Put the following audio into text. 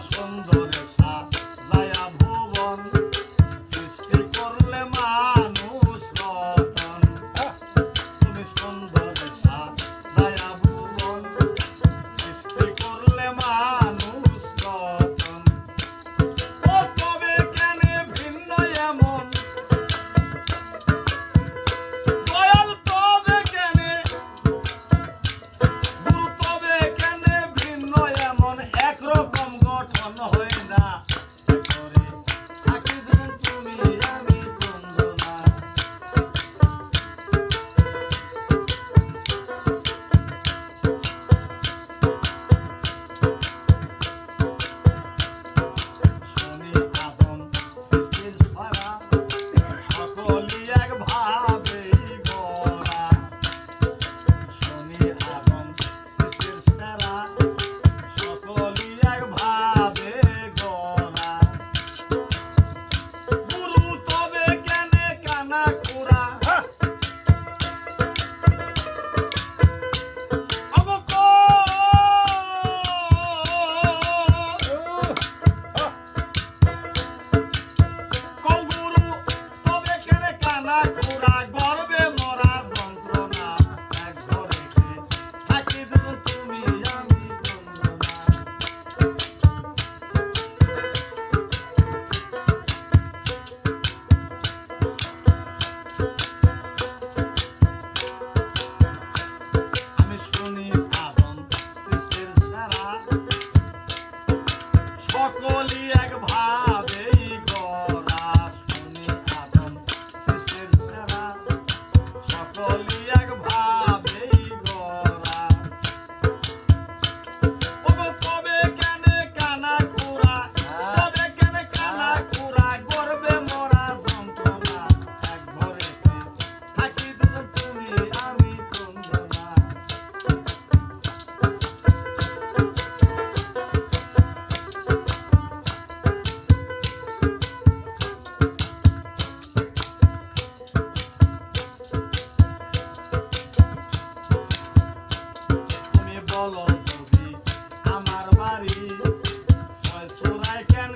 সুন্দরে সাজায়া ভুবন সৃষ্টি করলে মানুষ রতন তুমি সুন্দরে সাজায়া ভুবন সৃষ্টি করলে মানুষ রতন ও তবে কেন ভিন্ন এমন দয়াল তবে কেন গুরু তবে কেন ভিন্ন এমন একরকম গঠন হয় না করে থাকি যখন তুমি আমি বন্ধনা শনি আদম সৃষ্টির সারা সকলই এক ভাবেই গড়া শনি আদম সৃষ্টির সারা সকলই এক ভাবে গড়া গুরু তবে কেনে কানা খুরা অবক গুরু তবে কেনে কানা খুরা গর্বে মরা যন্ত্রণা এক ঘরে থাকি যখন তুমি আমি বন্ধনা আমি শুনি আদম সৃষ্টির সারা সকলই এক ভাবেই গড়া শুনি আদম সৃষ্টির সারা সকলই এক ভাবেই গড়া ওগো তবে কেন কানা খুরা তবে কেন কানা খুরা গর্বে মরা যন্ত্রণা এক ঘরে থাকি যখন তুমি আমি বন্ধনা তুমি বলো যদি আমার বাড়ি ছয় চোরাই কেন